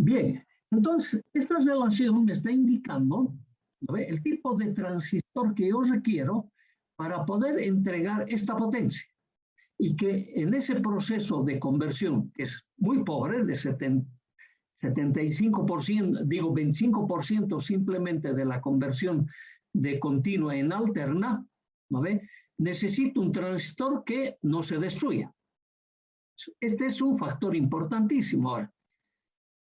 Bien, entonces esta relación me está indicando, ¿no ve?, el tipo de transistor que yo requiero para poder entregar esta potencia. Y que en ese proceso de conversión, que es muy pobre, de 75%, digo 25% simplemente de la conversión de continua en alterna, ¿no ve?, necesito un transistor que no se destruya. Este es un factor importantísimo. Ahora,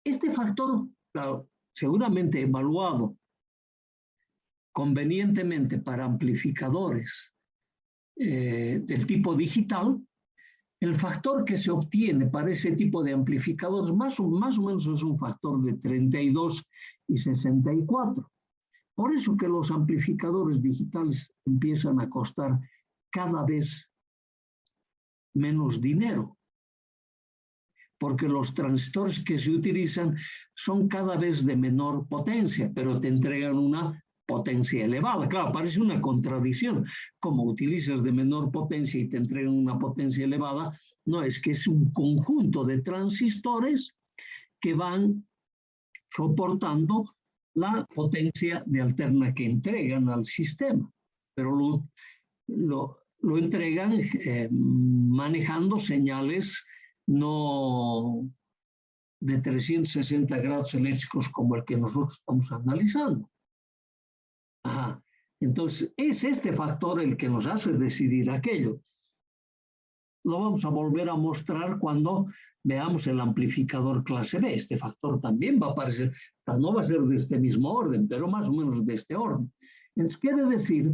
este factor, claro, seguramente evaluado convenientemente para amplificadores del tipo digital, el factor que se obtiene para ese tipo de amplificadores más o menos es un factor de 32 y 64. Por eso que los amplificadores digitales empiezan a costar cada vez menos dinero, porque los transistores que se utilizan son cada vez de menor potencia, pero te entregan una potencia elevada. Claro, parece una contradicción. Como utilizas de menor potencia y te entregan una potencia elevada, no, es que es un conjunto de transistores que van soportando la potencia de alterna que entregan al sistema, pero lo entregan manejando señales no de 360 grados eléctricos como el que nosotros estamos analizando. Ajá. Entonces, es este factor el que nos hace decidir aquello. Lo vamos a volver a mostrar cuando veamos el amplificador clase B. Este factor también va a aparecer, no va a ser de este mismo orden, pero más o menos de este orden. Entonces, quiere decir,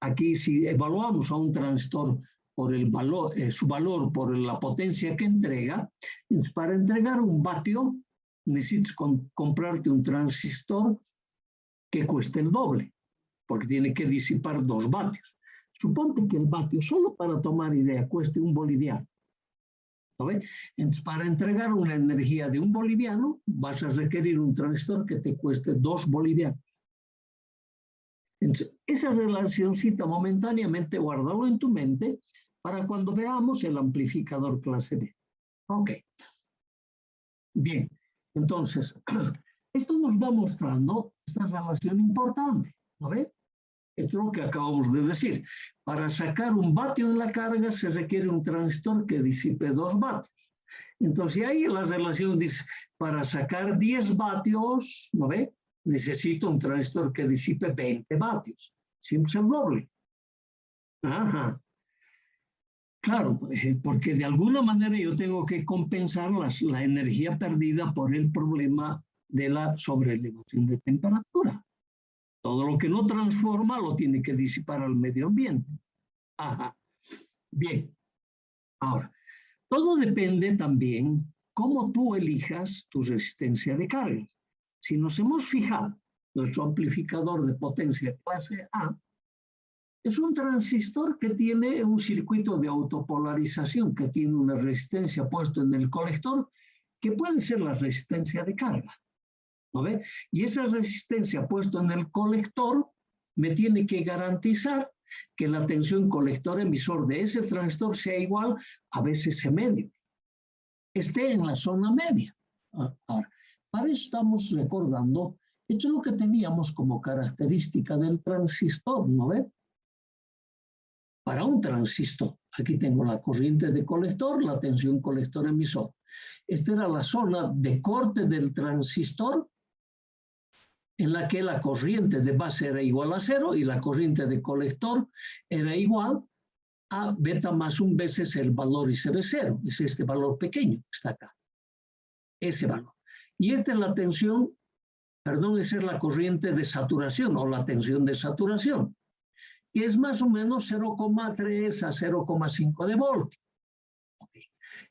aquí si evaluamos a un transistor por el valor, su valor por la potencia que entrega, entonces para entregar un vatio necesitas comprarte un transistor que cueste el doble, porque tiene que disipar 2 vatios. Suponte que el vatio, solo para tomar idea, cueste 1 boliviano. ¿No? Entonces, para entregar una energía de 1 boliviano, vas a requerir un transistor que te cueste 2 bolivianos. Entonces, esa relacióncita momentáneamente guárdalo en tu mente para cuando veamos el amplificador clase B. Ok. Bien, entonces, esto nos va mostrando esta relación importante, ¿no ve? Esto es lo que acabamos de decir. Para sacar 1 vatio en la carga se requiere un transistor que disipe 2 vatios. Entonces ahí la relación dice, para sacar 10 vatios, ¿no ve?, necesito un transistor que disipe 20 vatios. Siempre es el doble. Ajá. Claro, porque de alguna manera yo tengo que compensar la energía perdida por el problema de la sobreelevación de temperatura. Todo lo que no transforma lo tiene que disipar al medio ambiente. Ajá. Bien. Ahora, todo depende también cómo tú elijas tu resistencia de carga. Si nos hemos fijado, nuestro amplificador de potencia clase A es un transistor que tiene un circuito de autopolarización, que tiene una resistencia puesta en el colector, que puede ser la resistencia de carga. ¿No ve? Y esa resistencia puesta en el colector me tiene que garantizar que la tensión colector-emisor de ese transistor sea igual a VCC medio. Esté en la zona media. Ahora, para eso estamos recordando, esto es lo que teníamos como característica del transistor, ¿no ve? Para un transistor, aquí tengo la corriente de colector, la tensión colector-emisor. Esta era la zona de corte del transistor, en la que la corriente de base era igual a 0 y la corriente de colector era igual a beta más 1 veces el valor ICB0. Es este valor pequeño que está acá. Ese valor. Y esta es la tensión, perdón, esa es la corriente de saturación o la tensión de saturación, que es más o menos 0,3 a 0,5 de voltio. Okay.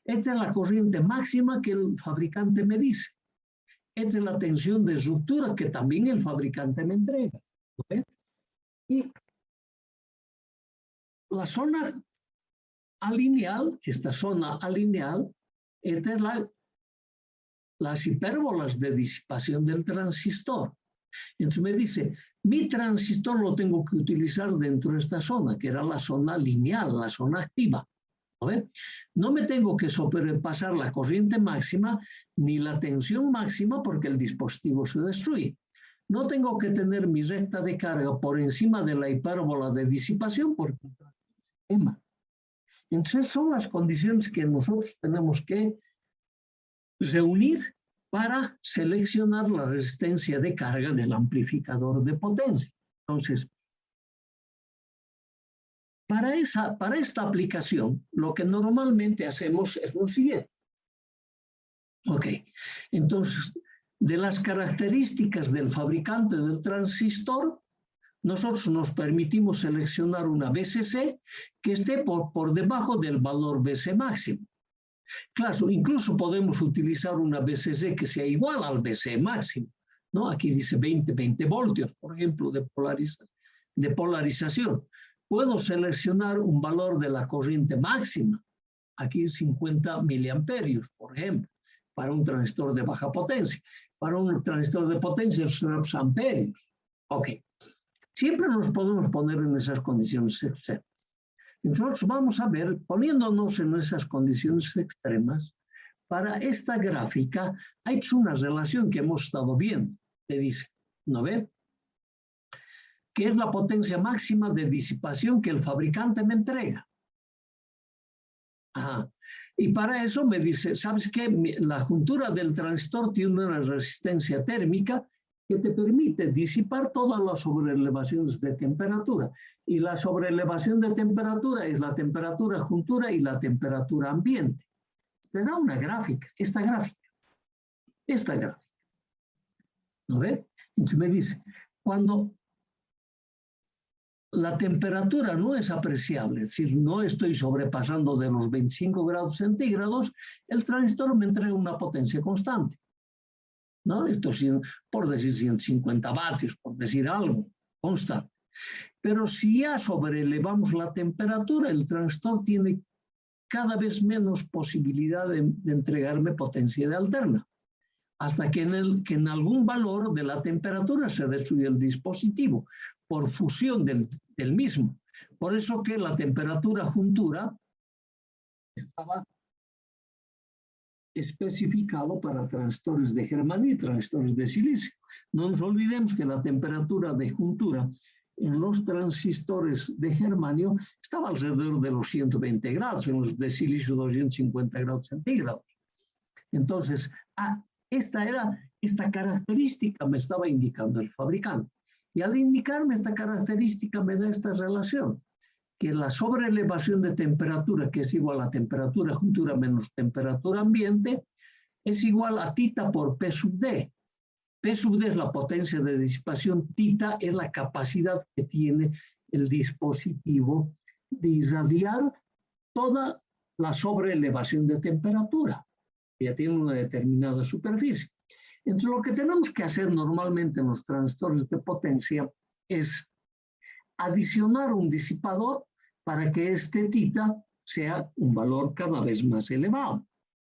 Esta es la corriente máxima que el fabricante me dice. Esta es la tensión de ruptura que también el fabricante me entrega. ¿Okay? Y la zona alineal, esta zona alineal, esta es las hipérbolas de disipación del transistor. Entonces me dice, mi transistor lo tengo que utilizar dentro de esta zona, que era la zona lineal, la zona activa. ¿No ve? No me tengo que sobrepasar la corriente máxima ni la tensión máxima porque el dispositivo se destruye. No tengo que tener mi recta de carga por encima de la hipérbola de disipación porque quema. Entonces son las condiciones que nosotros tenemos que reunir para seleccionar la resistencia de carga del amplificador de potencia. Entonces, para esta aplicación, lo que normalmente hacemos es lo siguiente. Ok, entonces, de las características del fabricante del transistor, nosotros nos permitimos seleccionar una BCC que esté por debajo del valor BC máximo. Claro, incluso podemos utilizar una BCC que sea igual al BC máximo, ¿no? Aquí dice 20 voltios, por ejemplo, de polarización. Puedo seleccionar un valor de la corriente máxima, aquí 50 miliamperios, por ejemplo, para un transistor de baja potencia. Para un transistor de potencia son amperios. Ok. Siempre nos podemos poner en esas condiciones extremas. Entonces vamos a ver, poniéndonos en esas condiciones extremas, para esta gráfica hay una relación que hemos estado viendo. Te dice, ¿no ve? ¿Qué es la potencia máxima de disipación que el fabricante me entrega? Ajá. Y para eso me dice, ¿sabes qué? La juntura del transistor tiene una resistencia térmica que te permite disipar todas las sobreelevaciones de temperatura. Y la sobreelevación de temperatura es la temperatura juntura y la temperatura ambiente. Te da una gráfica, esta gráfica. ¿No ve? Entonces me dice, cuando la temperatura no es apreciable, es decir, no estoy sobrepasando de los 25 grados centígrados, el transistor me entrega una potencia constante. ¿No? Esto por decir 150 vatios, por decir algo, constante. Pero si ya sobrelevamos la temperatura, el transistor tiene cada vez menos posibilidad de entregarme potencia de alterna, hasta que en algún valor de la temperatura se destruye el dispositivo por fusión del mismo. Por eso que la temperatura juntura estaba especificado para transistores de germanio y transistores de silicio. No nos olvidemos que la temperatura de juntura en los transistores de germanio estaba alrededor de los 120 grados, en los de silicio 250 grados centígrados. Entonces, esta característica me estaba indicando el fabricante. Y al indicarme esta característica me da esta relación, que la sobreelevación de temperatura, que es igual a temperatura juntura menos temperatura ambiente, es igual a tita por P sub D. P sub D es la potencia de disipación, tita es la capacidad que tiene el dispositivo de irradiar toda la sobreelevación de temperatura. Ya tiene una determinada superficie. Entonces, lo que tenemos que hacer normalmente en los transistores de potencia es adicionar un disipador para que este tita sea un valor cada vez más elevado.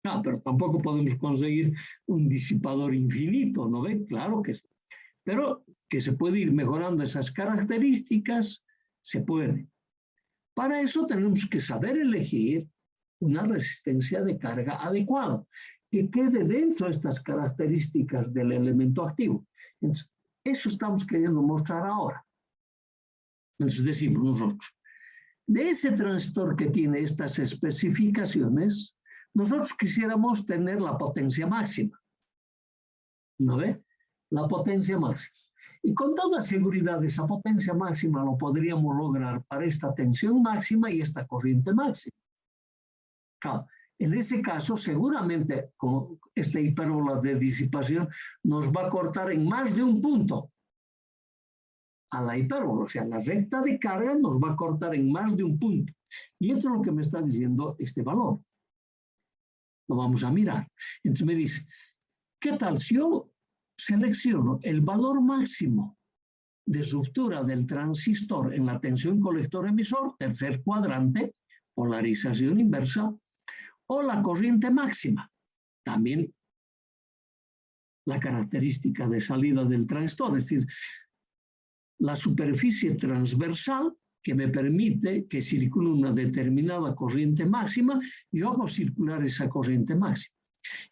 No, pero tampoco podemos conseguir un disipador infinito, ¿no ven? Claro que sí. Pero que se puede ir mejorando esas características, se puede. Para eso tenemos que saber elegir una resistencia de carga adecuada, que quede dentro de estas características del elemento activo. Entonces, eso estamos queriendo mostrar ahora. Entonces decimos nosotros, de ese transistor que tiene estas especificaciones, nosotros quisiéramos tener la potencia máxima. ¿No ve? La potencia máxima. Y con toda seguridad esa potencia máxima lo podríamos lograr para esta tensión máxima y esta corriente máxima. Claro, en ese caso seguramente con esta hipérbola de disipación nos va a cortar en más de un punto a la hipérbola, o sea, la recta de carga nos va a cortar en más de un punto. Y eso es lo que me está diciendo este valor. Lo vamos a mirar. Entonces me dice, ¿qué tal si yo selecciono el valor máximo de ruptura del transistor en la tensión colector-emisor, tercer cuadrante, polarización inversa, o la corriente máxima? También la característica de salida del transistor, es decir, la superficie transversal que me permite que circule una determinada corriente máxima, y yo hago circular esa corriente máxima.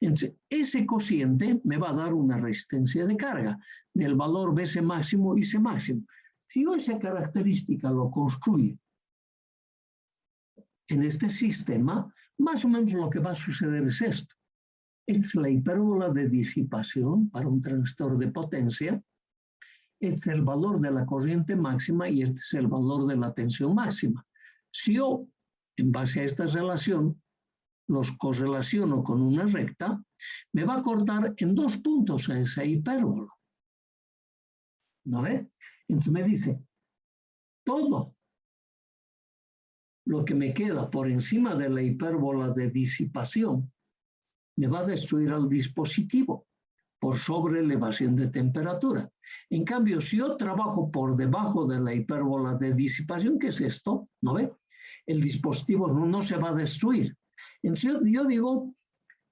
Entonces, ese cociente me va a dar una resistencia de carga del valor Bc máximo y C máximo. Si yo esa característica lo construyo en este sistema, más o menos lo que va a suceder es esto. Es la hipérbola de disipación para un transistor de potencia. Es el valor de la corriente máxima y este es el valor de la tensión máxima. Si yo, en base a esta relación, los correlaciono con una recta, me va a cortar en 2 puntos a esa hipérbola. ¿No ve? Entonces me dice, todo lo que me queda por encima de la hipérbola de disipación me va a destruir al dispositivo por sobreelevación de temperatura. En cambio, si yo trabajo por debajo de la hipérbola de disipación, ¿qué es esto? ¿No ve? El dispositivo no se va a destruir. Entonces yo digo,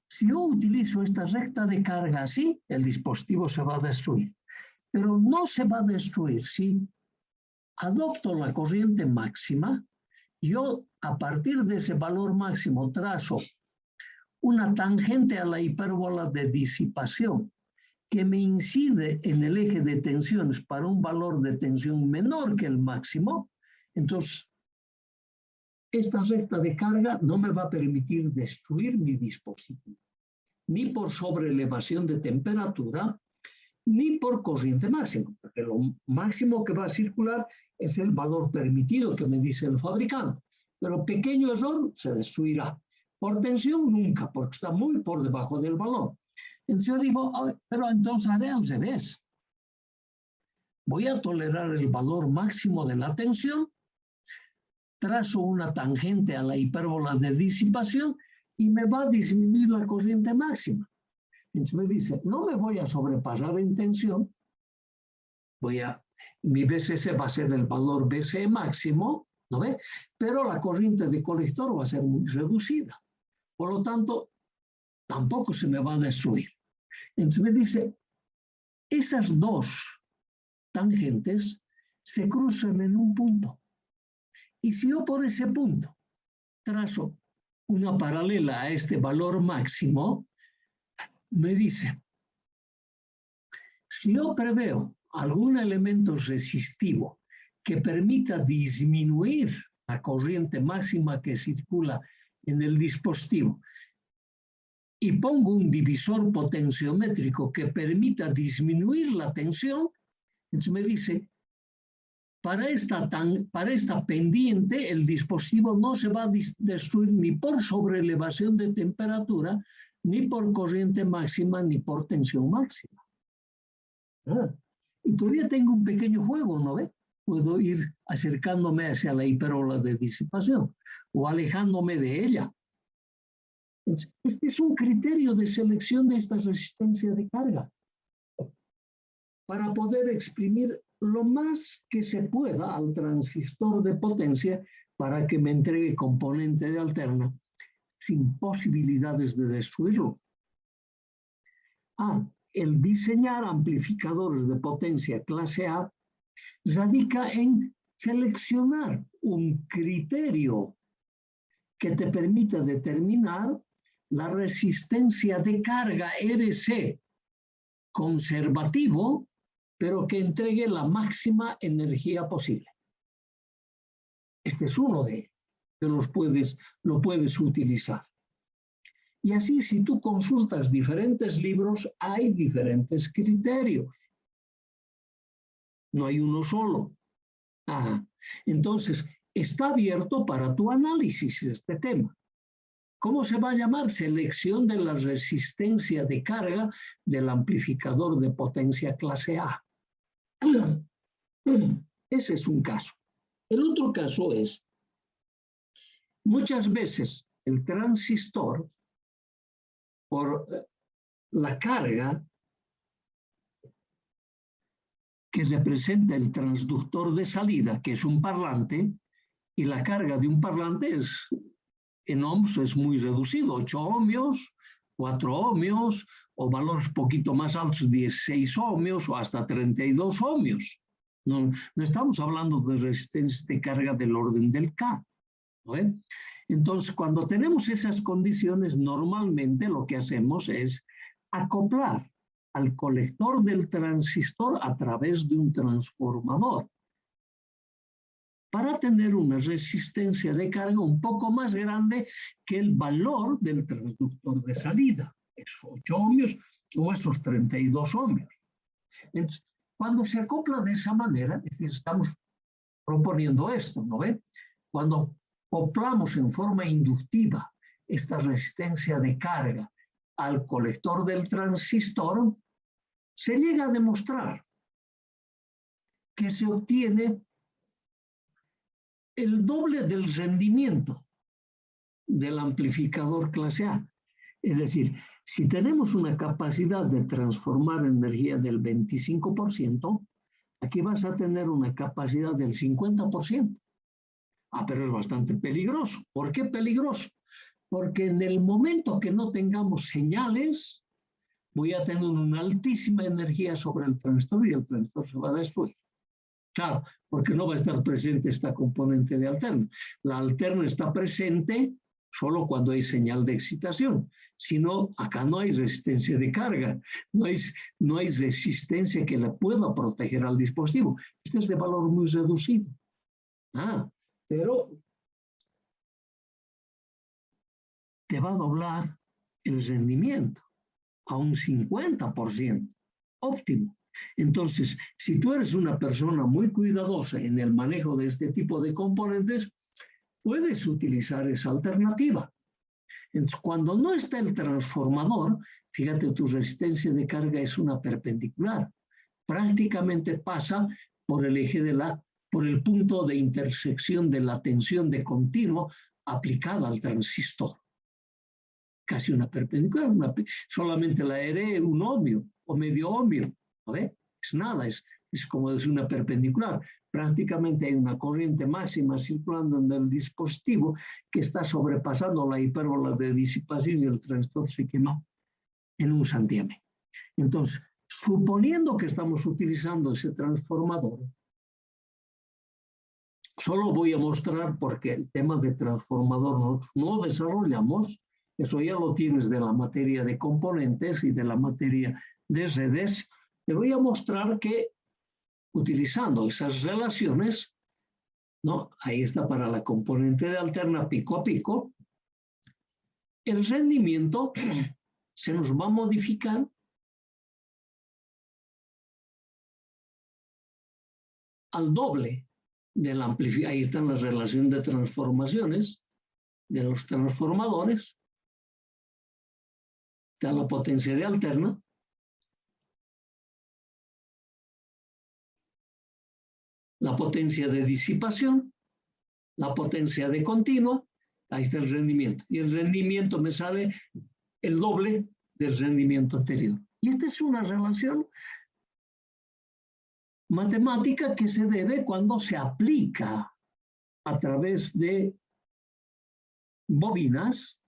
si yo utilizo esta recta de carga así, el dispositivo se va a destruir. Pero no se va a destruir si adopto la corriente máxima. Yo, a partir de ese valor máximo, trazo una tangente a la hipérbola de disipación que me incide en el eje de tensiones para un valor de tensión menor que el máximo. Entonces, esta recta de carga no me va a permitir destruir mi dispositivo, ni por sobreelevación de temperatura, ni por corriente máxima, porque lo máximo que va a circular es el valor permitido que me dice el fabricante, pero pequeño error se destruirá. Por tensión nunca, porque está muy por debajo del valor. Entonces yo digo, pero entonces haré al revés. Voy a tolerar el valor máximo de la tensión, trazo una tangente a la hipérbola de disipación y me va a disminuir la corriente máxima. Entonces me dice, no me voy a sobrepasar en tensión, mi BCC va a ser el valor BC máximo, ¿no ve? Pero la corriente de colector va a ser muy reducida. Por lo tanto, tampoco se me va a destruir. Entonces me dice, esas 2 tangentes se cruzan en un punto. Y si yo por ese punto trazo una paralela a este valor máximo, me dice, si yo preveo algún elemento resistivo que permita disminuir la corriente máxima que circula en el dispositivo y pongo un divisor potenciométrico que permita disminuir la tensión, entonces me dice, para esta pendiente el dispositivo no se va a destruir ni por sobreelevación de temperatura, ni por corriente máxima, ni por tensión máxima. Y todavía tengo un pequeño juego, ¿no ve? Puedo ir acercándome hacia la hipérbola de disipación o alejándome de ella. Este es un criterio de selección de esta resistencia de carga para poder exprimir lo más que se pueda al transistor de potencia para que me entregue componente de alterna sin posibilidades de destruirlo. El diseñar amplificadores de potencia clase A radica en seleccionar un criterio que te permita determinar la resistencia de carga RC conservativo, pero que entregue la máxima energía posible. Este es uno de ellos, que lo puedes utilizar. Y así, si tú consultas diferentes libros, hay diferentes criterios. No hay uno solo. Entonces, está abierto para tu análisis este tema. ¿Cómo se va a llamar? Selección de la resistencia de carga del amplificador de potencia clase A. Ese es un caso. El otro caso es, muchas veces el transistor, por la carga que representa el transductor de salida, que es un parlante, y la carga de un parlante en ohms es muy reducido, 8 ohmios, 4 ohmios, o valores poquito más altos, 16 ohmios o hasta 32 ohmios. No, no estamos hablando de resistencias de carga del orden del K. ¿No? Entonces, cuando tenemos esas condiciones, normalmente lo que hacemos es acoplar al colector del transistor a través de un transformador para tener una resistencia de carga un poco más grande que el valor del transductor de salida, esos 8 ohmios o esos 32 ohmios. Entonces, cuando se acopla de esa manera, es decir, estamos proponiendo esto, ¿no ve? Cuando acoplamos en forma inductiva esta resistencia de carga al colector del transistor, se llega a demostrar que se obtiene el doble del rendimiento del amplificador clase A. Es decir, si tenemos una capacidad de transformar energía del 25%, aquí vas a tener una capacidad del 50%. Pero es bastante peligroso. ¿Por qué peligroso? Porque en el momento que no tengamos señales, voy a tener una altísima energía sobre el transistor y el transistor se va a destruir. Claro, porque no va a estar presente esta componente de alterna. La alterna está presente solo cuando hay señal de excitación. Si no, acá no hay resistencia de carga, no hay resistencia que le pueda proteger al dispositivo. Este es de valor muy reducido. Pero te va a doblar el rendimiento a un 50%, óptimo. Entonces, si tú eres una persona muy cuidadosa en el manejo de este tipo de componentes, puedes utilizar esa alternativa. Entonces, cuando no está el transformador, fíjate, tu resistencia de carga es una perpendicular. Prácticamente pasa por el eje por el punto de intersección de la tensión de continuo aplicada al transistor. Casi una perpendicular, solamente la haré un ohmio o medio ohmio, ¿no ve? Es nada, es como decir una perpendicular. Prácticamente hay una corriente máxima circulando en el dispositivo que está sobrepasando la hipérbola de disipación y el transistor se quema en un santiamén. Entonces, suponiendo que estamos utilizando ese transformador, solo voy a mostrar porque el tema de transformador nosotros no desarrollamos. Eso ya lo tienes de la materia de componentes y de la materia de redes. Te voy a mostrar que utilizando esas relaciones, ¿no? Ahí está para la componente de alterna pico a pico, el rendimiento se nos va a modificar al doble del amplificador. Ahí están las relaciones de transformaciones de los transformadores. Está la potencia de alterna. La potencia de disipación, la potencia de continuo, ahí está el rendimiento. Y el rendimiento me sale el doble del rendimiento anterior. Y esta es una relación matemática que se debe cuando se aplica a través de bobinas,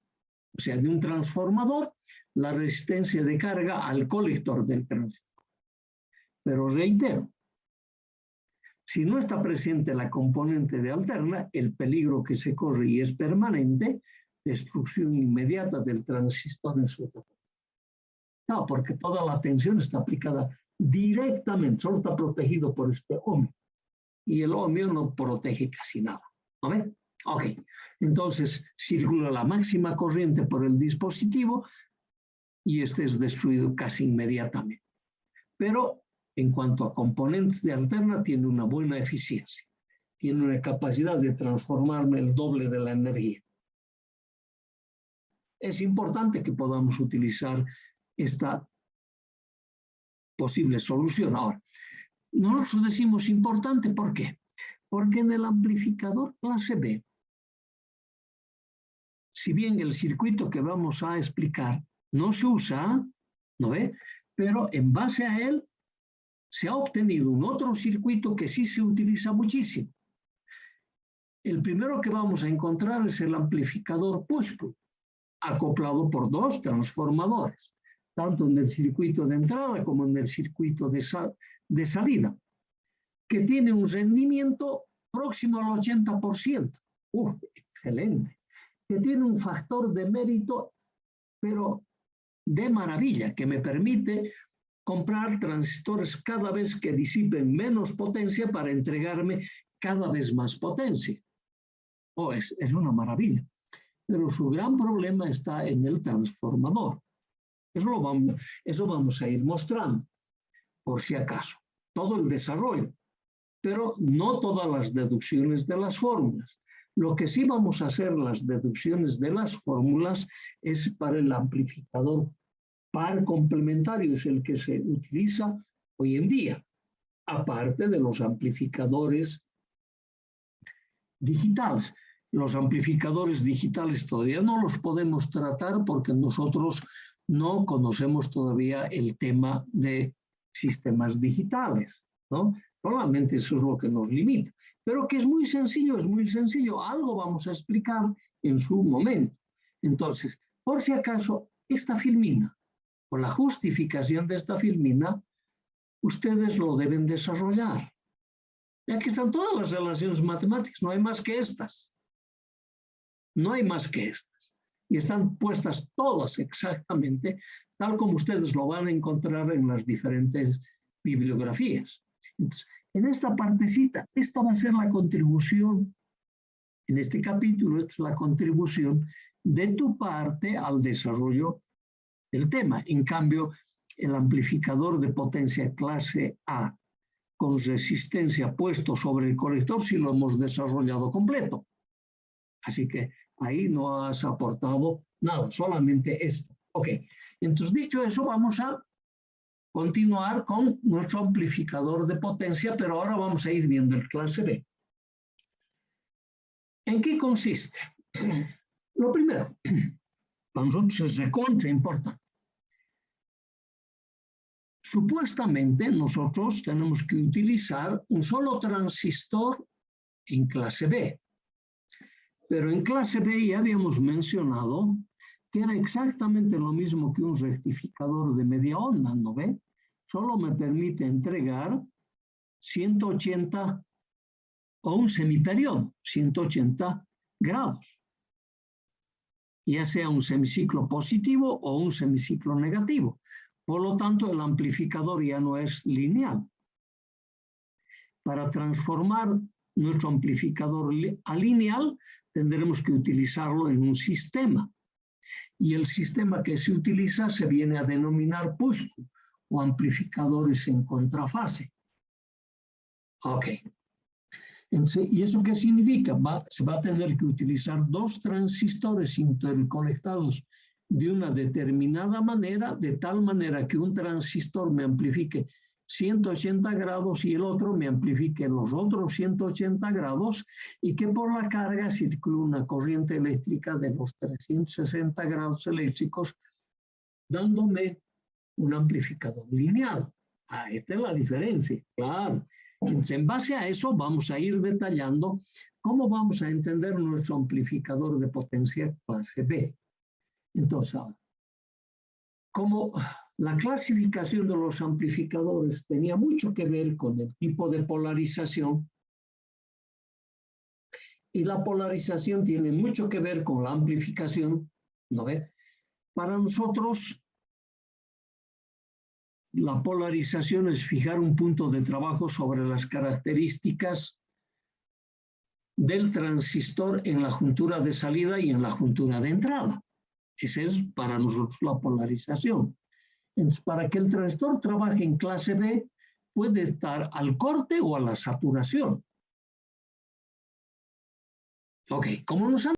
o sea, de un transformador, la resistencia de carga al colector del transistor. Pero reitero, si no está presente la componente de alterna, el peligro que se corre y es permanente, destrucción inmediata del transistor en su etapa. No, porque toda la tensión está aplicada directamente, solo está protegido por este ohmio. Y el ohmio no protege casi nada. ¿No ve? Ok. Entonces, circula la máxima corriente por el dispositivo y este es destruido casi inmediatamente. Pero en cuanto a componentes de alterna, tiene una buena eficiencia. Tiene una capacidad de transformarme el doble de la energía. Es importante que podamos utilizar esta posible solución. Ahora, nosotros decimos importante, ¿por qué? Porque en el amplificador clase B, si bien el circuito que vamos a explicar no se usa, ¿no ve? Pero en base a él se ha obtenido un otro circuito que sí se utiliza muchísimo. El primero que vamos a encontrar es el amplificador push-pull, acoplado por dos transformadores, tanto en el circuito de entrada como en el circuito de salida. que tiene un rendimiento próximo al 80%. Excelente. Que tiene un factor de mérito, pero de maravilla, que me permite comprar transistores cada vez que disipen menos potencia para entregarme cada vez más potencia. Es una maravilla. Pero su gran problema está en el transformador. Eso vamos a ir mostrando, por si acaso. Todo el desarrollo, pero no todas las deducciones de las fórmulas. Lo que sí vamos a hacer las deducciones de las fórmulas es para el amplificador par complementario, es el que se utiliza hoy en día, aparte de los amplificadores digitales. Los amplificadores digitales todavía no los podemos tratar porque nosotros no conocemos todavía el tema de sistemas digitales, ¿no? Solamente eso es lo que nos limita. Pero que es muy sencillo, algo vamos a explicar en su momento. Entonces, por si acaso, esta filmina, o la justificación de esta filmina, ustedes lo deben desarrollar. Y aquí están todas las relaciones matemáticas, no hay más que estas. No hay más que estas. Y están puestas todas exactamente, tal como ustedes lo van a encontrar en las diferentes bibliografías. Entonces, en esta partecita, esta va a ser la contribución, en este capítulo, esta es la contribución de tu parte al desarrollo del tema. En cambio, el amplificador de potencia clase A con resistencia puesto sobre el colector sí lo hemos desarrollado completo. Así que ahí no has aportado nada, solamente esto. Ok, entonces dicho eso, vamos a continuar con nuestro amplificador de potencia, pero ahora vamos a ir viendo el clase B. ¿En qué consiste? Lo primero, para nosotros es recontra importante. Supuestamente nosotros tenemos que utilizar un solo transistor en clase B. Pero en clase B ya habíamos mencionado que era exactamente lo mismo que un rectificador de media onda, ¿no ve? Solo me permite entregar 180 o un semiperiodo, 180 grados. Ya sea un semiciclo positivo o un semiciclo negativo. Por lo tanto, el amplificador ya no es lineal. Para transformar nuestro amplificador a lineal, tendremos que utilizarlo en un sistema. Y el sistema que se utiliza se viene a denominar push-pull o amplificadores en contrafase. Ok. Entonces, ¿y eso qué significa? Se va a tener que utilizar dos transistores interconectados de una determinada manera, de tal manera que un transistor me amplifique 180 grados y el otro me amplifique los otros 180 grados y que por la carga circule una corriente eléctrica de los 360 grados eléctricos, dándome un amplificador lineal. Esta es la diferencia, claro. Entonces, en base a eso vamos a ir detallando cómo vamos a entender nuestro amplificador de potencia clase B. Entonces, ahora, como la clasificación de los amplificadores tenía mucho que ver con el tipo de polarización, y la polarización tiene mucho que ver con la amplificación, ¿no ve? Para nosotros, la polarización es fijar un punto de trabajo sobre las características del transistor en la juntura de salida y en la juntura de entrada. Esa es para nosotros la polarización. Entonces, para que el transistor trabaje en clase B, puede estar al corte o a la saturación. Ok, como nos han